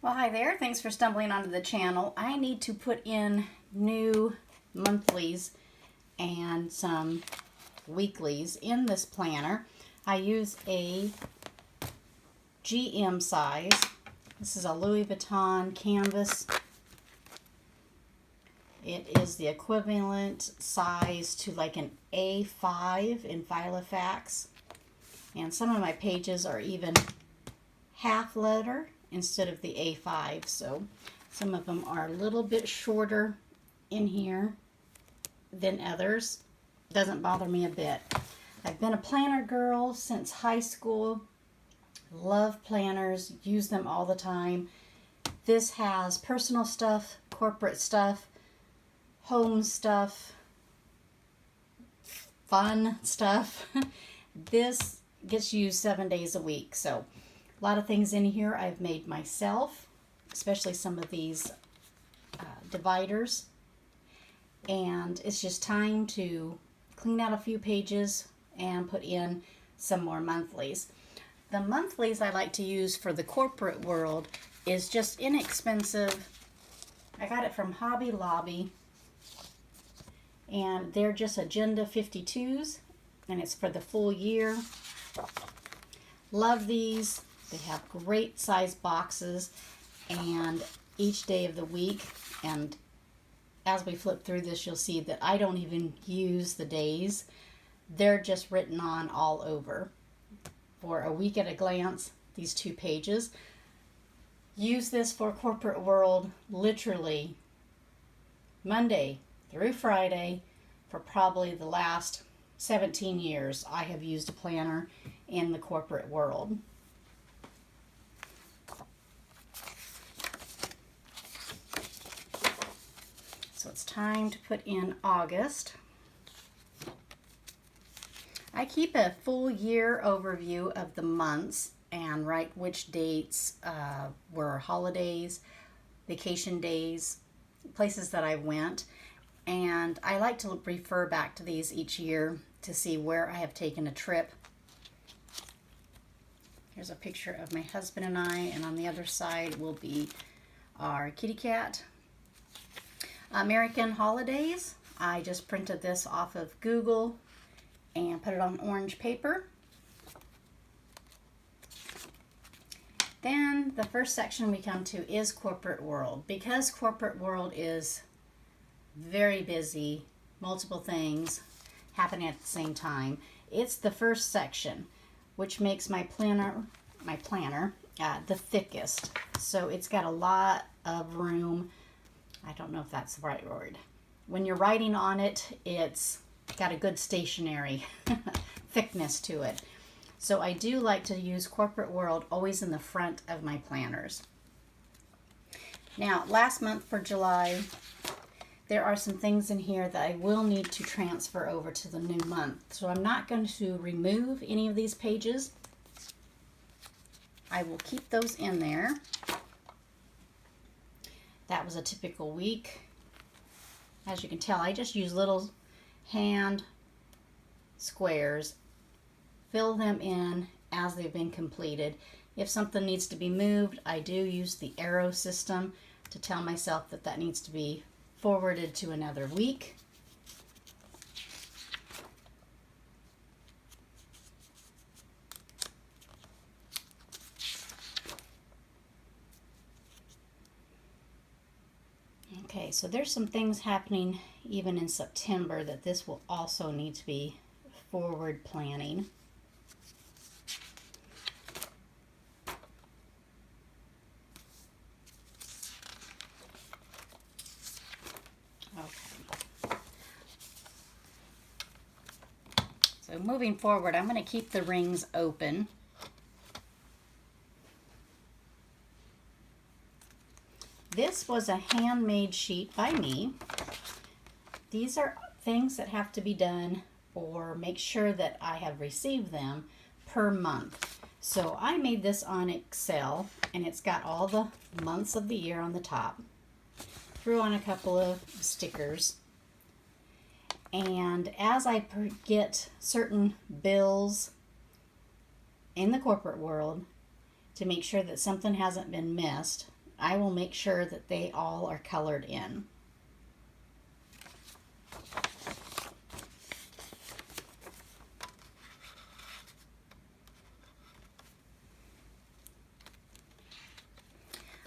Well, hi there. Thanks for stumbling onto the channel. I need to put in new monthlies and some weeklies in this planner. I use a GM size. This is a Louis Vuitton canvas. It is the equivalent size to like an A5 in Filofax. And some of my pages are even half letter instead of the A5, so some of them are a little bit shorter in here than others. Doesn't bother me a bit. I've been a planner girl since high school. Love planners, use them all the time. This has personal stuff, corporate stuff, home stuff, fun stuff. This gets used 7 days a week, so a lot of things in here I've made myself, especially some of these dividers. And it's just time to clean out a few pages and put in some more monthlies. The monthlies I like to use for the corporate world is just inexpensive. I got it from Hobby Lobby, and they're just Agenda 52s, and it's for the full year. Love these. They have great size boxes and each day of the week. And as we flip through this, you'll see that I don't even use the days. They're just written on all over. For a week at a glance, these 2 pages. Use this for corporate world literally Monday through Friday for probably the last 17 years. I have used a planner in the corporate world. So it's time to put in August. I keep a full year overview of the months and write which dates were holidays, vacation days, places that I went. And I like to refer back to these each year to see where I have taken a trip. Here's a picture of my husband and I, and on the other side will be our kitty cat. American holidays. I just printed this off of Google and put it on orange paper. Then the first section we come to is corporate world. Because corporate world is very busy, multiple things happening at the same time, it's the first section, which makes my planner the thickest. So it's got a lot of room. I don't know if that's the right word. When you're writing on it, it's got a good stationary thickness to it. So I do like to use corporate world always in the front of my planners. Now, last month for July, there are some things in here that I will need to transfer over to the new month. So I'm not going to remove any of these pages. I will keep those in there. That was a typical week. As you can tell, I just use little hand squares, fill them in as they've been completed. If something needs to be moved, I do use the arrow system to tell myself that that needs to be forwarded to another week. Okay, so there's some things happening even in September that this will also need to be forward planning. Okay. So moving forward, I'm going to keep the rings open. This was a handmade sheet by me. These are things that have to be done or make sure that I have received them per month. So I made this on Excel, and it's got all the months of the year on the top. Threw on a couple of stickers. And as I get certain bills in the corporate world to make sure that something hasn't been missed, I will make sure that they all are colored in.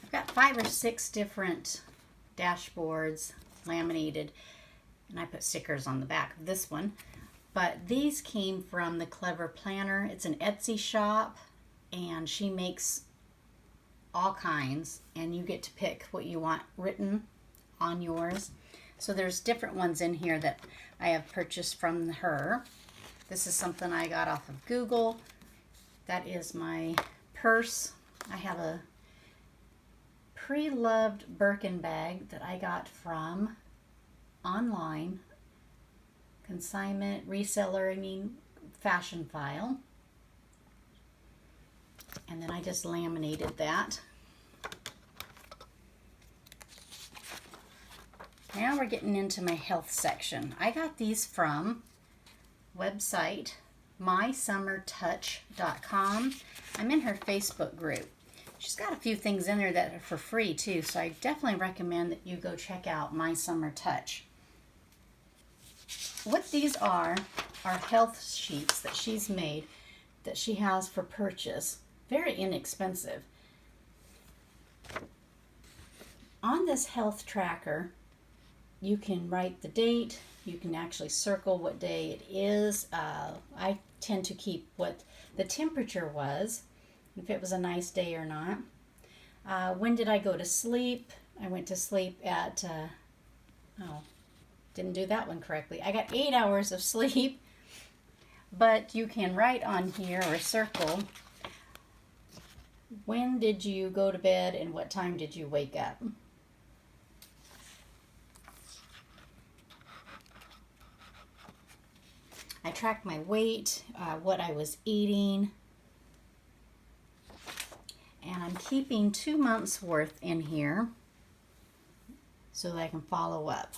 I've got 5 or 6 different dashboards laminated, and I put stickers on the back of this one. But these came from the Clever Planner. It's an Etsy shop, and she makes all kinds, and you get to pick what you want written on yours. So there's different ones in here that I have purchased from her. This is something I got off of Google. That is my purse. I have a pre-loved Birkin bag that I got from online, consignment, reseller, fashion file. And then I just laminated that. Now we're getting into my health section. I got these from website MySummerTouch.com. I'm in her Facebook group. She's got a few things in there that are for free too, so I definitely recommend that you go check out MySummerTouch. What these are health sheets that she's made that she has for purchase. Very inexpensive. On this health tracker, you can write the date. You can actually circle what day it is. I tend to keep what the temperature was, if it was a nice day or not. When did I go to sleep? I went to sleep at, didn't do that one correctly. I got 8 hours of sleep, but you can write on here or circle, when did you go to bed and what time did you wake up? I tracked my weight, what I was eating, and I'm keeping 2 months worth in here so that I can follow up.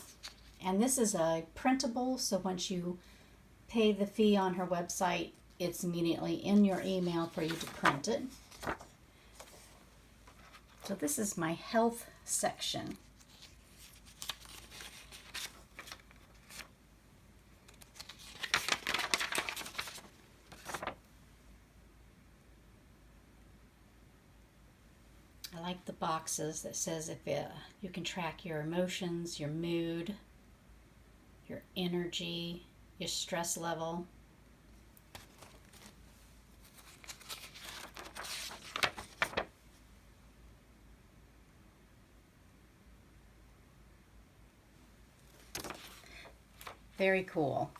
And this is a printable, so once you pay the fee on her website, it's immediately in your email for you to print it. So this is my health section. I like the boxes that says if you can track your emotions, your mood, your energy, your stress level. Very cool.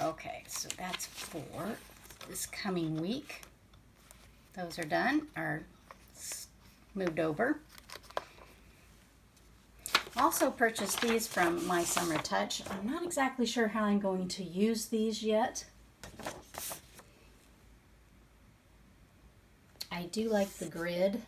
Okay, so that's for this coming week. Those are done, or moved over. Also purchased these from MySummerTouch. I'm not exactly sure how I'm going to use these yet. I do like the grid.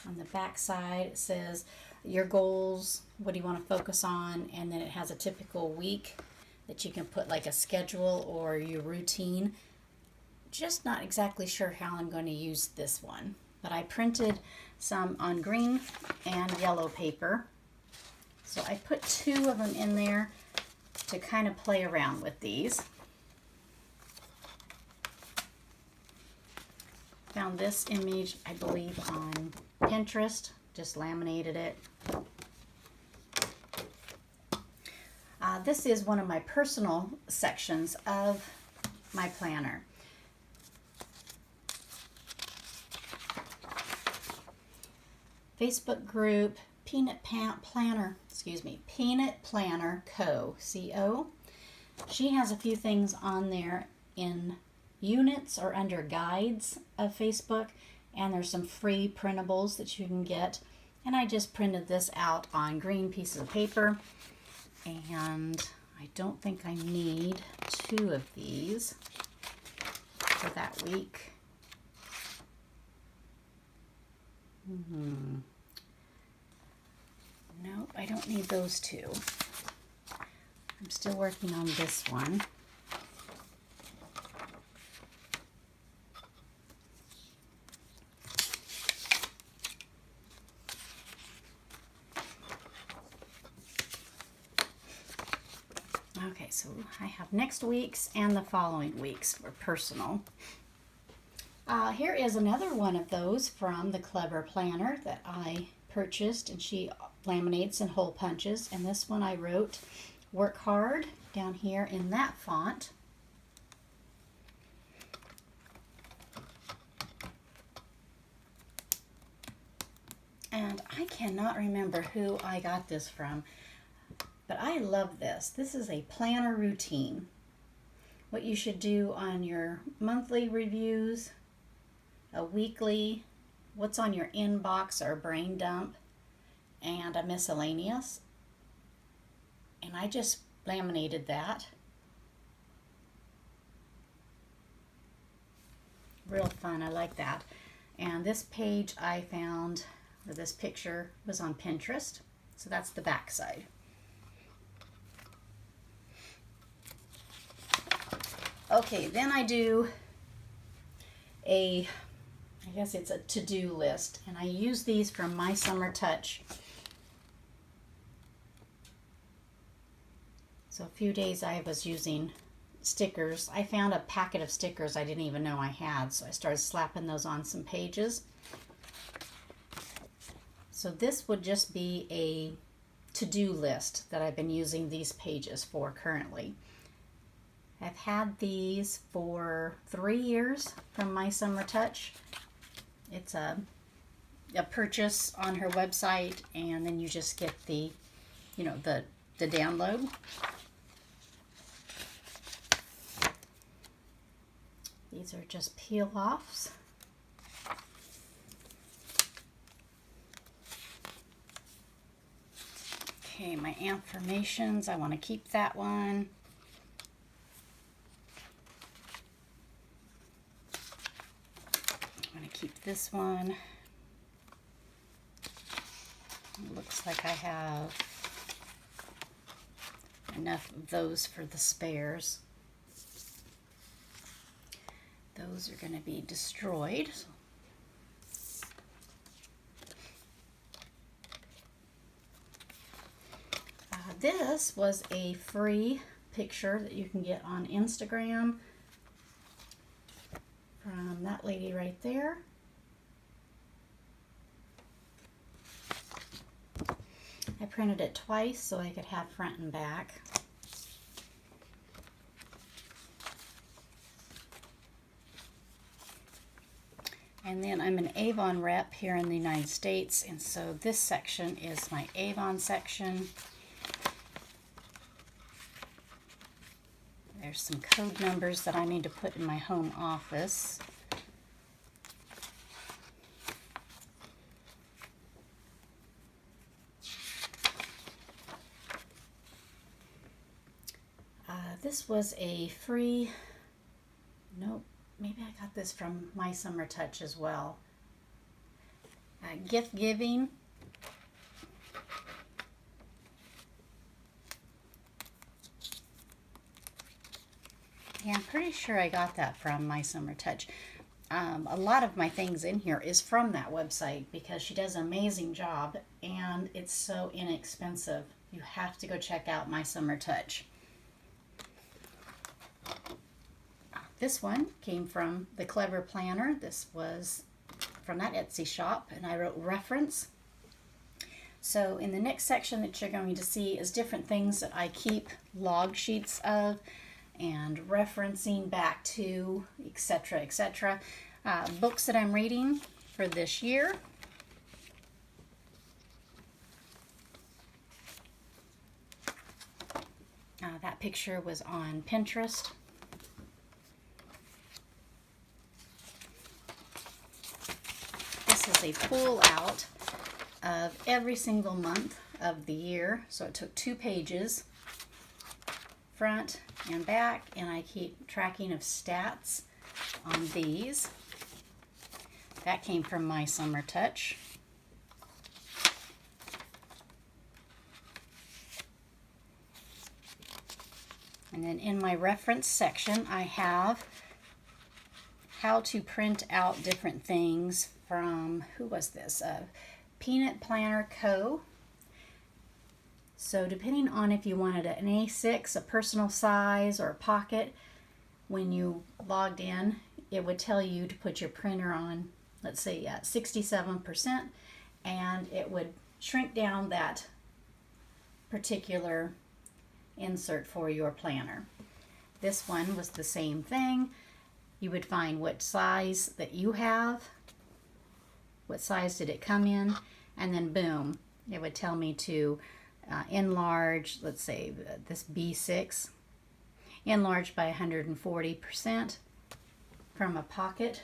On the back side it says your goals, what do you want to focus on, and then it has a typical week that you can put like a schedule or your routine. Just not exactly sure how I'm going to use this one, but I printed some on green and yellow paper, so I put 2 of them in there to kind of play around with these. Found this image, I believe, on Pinterest. Just laminated it. This is one of my personal sections of my planner. Facebook group, Peanut Planner Co. C-O. She has a few things on there in units or under guides of Facebook, and there's some free printables that you can get. And I just printed this out on green pieces of paper, and I don't think I need 2 of these for that week. Nope, I don't need those 2. I'm still working on this one. have next week's and the following week's for personal. Here is another one of those from the Clever Planner that I purchased, and she laminates and hole punches. And this one I wrote "Work Hard" down here in that font. And I cannot remember who I got this from, but I love this. This is a planner routine. What you should do on your monthly reviews, a weekly, what's on your inbox or brain dump, and a miscellaneous. And I just laminated that. Real fun, I like that. And this page I found, or this picture was on Pinterest. So that's the back side. Okay, then I do I guess it's a to-do list, and I use these from MySummerTouch. So a few days I was using stickers. I found a packet of stickers I didn't even know I had, so I started slapping those on some pages. So this would just be a to-do list that I've been using these pages for currently. I've had these for 3 years from MySummerTouch. It's a purchase on her website, and then you just get the, the download. These are just peel-offs. Okay, my affirmations, I want to keep that one. I'm going to keep this one. It looks like I have enough of those for the spares. Those are going to be destroyed. This was a free picture that you can get on Instagram from that lady right there. I printed it twice so I could have front and back. And then I'm an Avon rep here in the United States, and so this section is my Avon section. There's some code numbers that I need to put in my home office. This was a free, nope, maybe I got this from MySummerTouch as well. Gift giving. Yeah, I'm pretty sure I got that from MySummerTouch. A lot of my things in here is from that website because she does an amazing job and it's so inexpensive. You have to go check out MySummerTouch. This one came from the Clever Planner. This was from that Etsy shop, and I wrote reference. So in the next section that you're going to see is different things that I keep log sheets of and referencing back to, etc., etc. Books that I'm reading for this year. That picture was on Pinterest. This is a pull out of every single month of the year. So it took 2 pages, front and back, and I keep tracking of stats on these. That came from MySummerTouch. And then in my reference section, I have how to print out different things from, who was this? Peanut Planner Co. So depending on if you wanted an A6, a personal size, or a pocket, when you logged in, it would tell you to put your printer on, let's say, at 67%, and it would shrink down that particular insert for your planner. This one was the same thing. You would find what size that you have, what size did it come in, and then boom, it would tell me to enlarge, let's say this B6, enlarge by 140% from a pocket,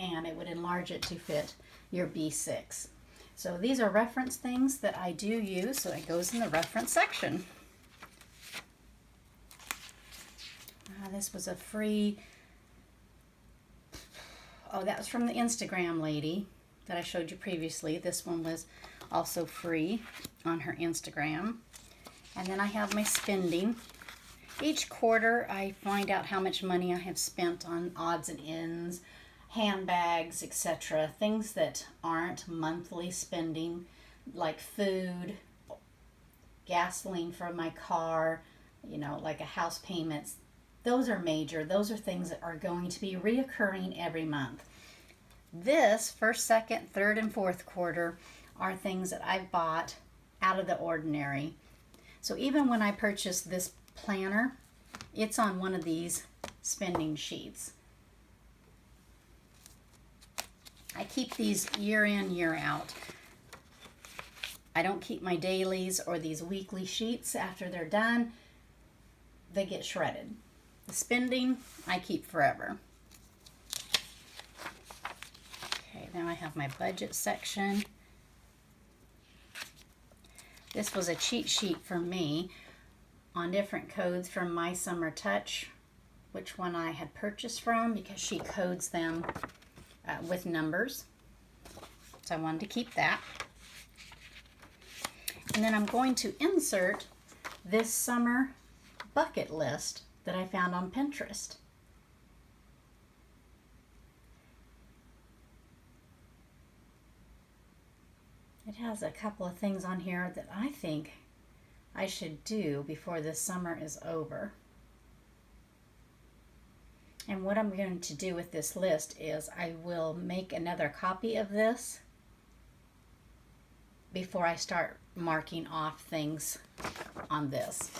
and it would enlarge it to fit your B6. So these are reference things that I do use, so it goes in the reference section. This was a free, oh, that was from the Instagram lady that I showed you previously. This one was also free on her Instagram. And then I have my spending. Each quarter I find out how much money I have spent on odds and ends, handbags, etc. Things that aren't monthly spending, like food, gasoline for my car, you know, like a house payment. Those are major. Those are things that are going to be reoccurring every month. This first, second, third, and fourth quarter are things that I've bought out of the ordinary. So even when I purchased this planner, it's on one of these spending sheets. I keep these year in, year out. I don't keep my dailies or these weekly sheets after they're done. They get shredded. The spending, I keep forever. Okay, now I have my budget section. This was a cheat sheet for me on different codes from MySummerTouch, which one I had purchased from, because she codes them with numbers. So I wanted to keep that. And then I'm going to insert this summer bucket list that I found on Pinterest. It has a couple of things on here that I think I should do before this summer is over. And what I'm going to do with this list is I will make another copy of this before I start marking off things on this.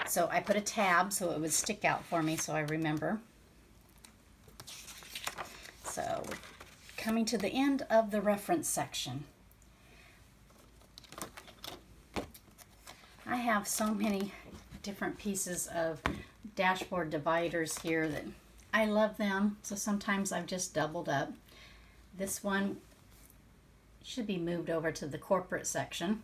So I put a tab so it would stick out for me so I remember. So coming to the end of the reference section. I have so many different pieces of dashboard dividers here that I love them, so sometimes I've just doubled up. This one should be moved over to the corporate section.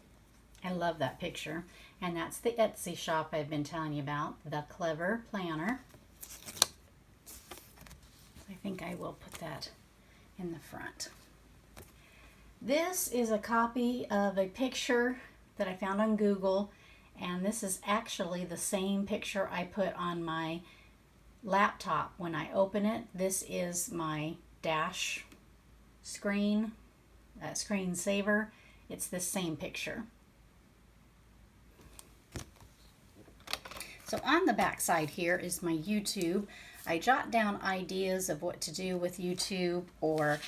I love that picture, and that's the Etsy shop I've been telling you about, The Clever Planner. I think I will put that in the front. This is a copy of a picture that I found on Google, and this is actually the same picture I put on my laptop when I open it. This is my dash screen, screensaver. It's the same picture. So on the back side here is my YouTube. I jot down ideas of what to do with YouTube, or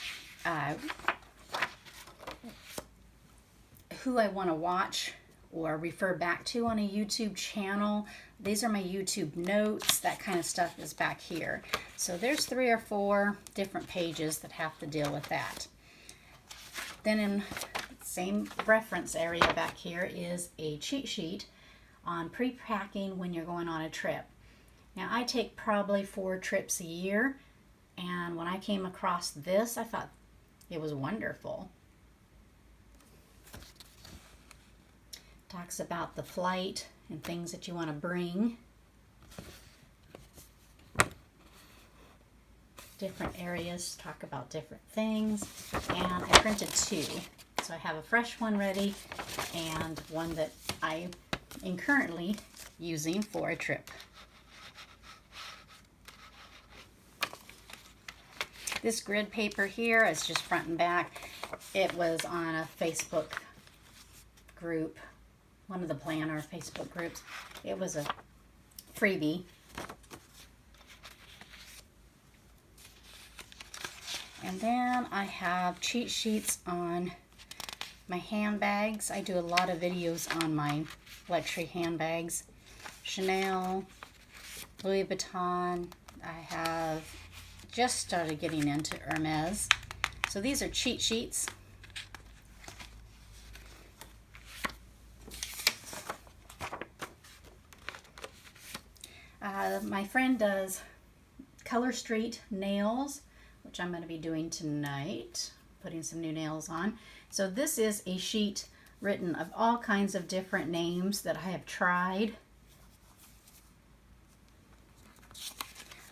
who I want to watch or refer back to on a YouTube channel. These are my YouTube notes. That kind of stuff is back here. So there's 3 or 4 different pages that have to deal with that. Then in the same reference area back here is a cheat sheet on pre-packing when you're going on a trip. Now I take probably 4 trips a year, and when I came across this, I thought it was wonderful. Talks about the flight and things that you want to bring. Different areas talk about different things. And I printed 2. So I have a fresh one ready and one that I am currently using for a trip. This grid paper here is just front and back. It was on a Facebook group one of the planner Facebook groups. It was a freebie. And then I have cheat sheets on my handbags. I do a lot of videos on my luxury handbags. Chanel, Louis Vuitton. I have just started getting into Hermes. So these are cheat sheets. My friend does Color Street nails, which I'm going to be doing tonight, putting some new nails on. So this is a sheet written of all kinds of different names that I have tried.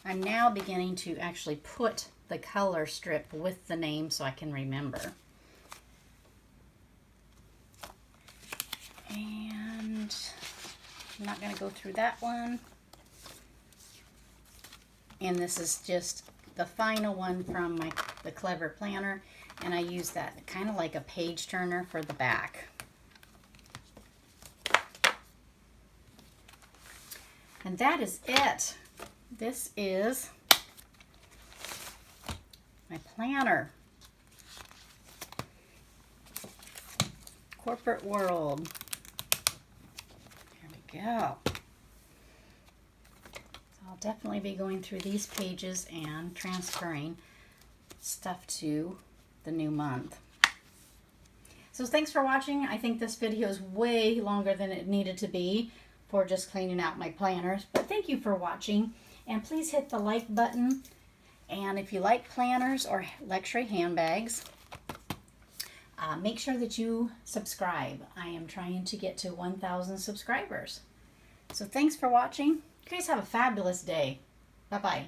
I'm now beginning to actually put the color strip with the name so I can remember. And I'm not going to go through that one. And this is just the final one from the Clever Planner, and I use that kind of like a page turner for the back. And that is it. This is my planner. Corporate World. There we go. I'll definitely be going through these pages and transferring stuff to the new month. So thanks for watching. I think this video is way longer than it needed to be for just cleaning out my planners. But thank you for watching. And please hit the like button. And if you like planners or luxury handbags, make sure that you subscribe. I am trying to get to 1,000 subscribers. So thanks for watching. You guys have a fabulous day. Bye-bye.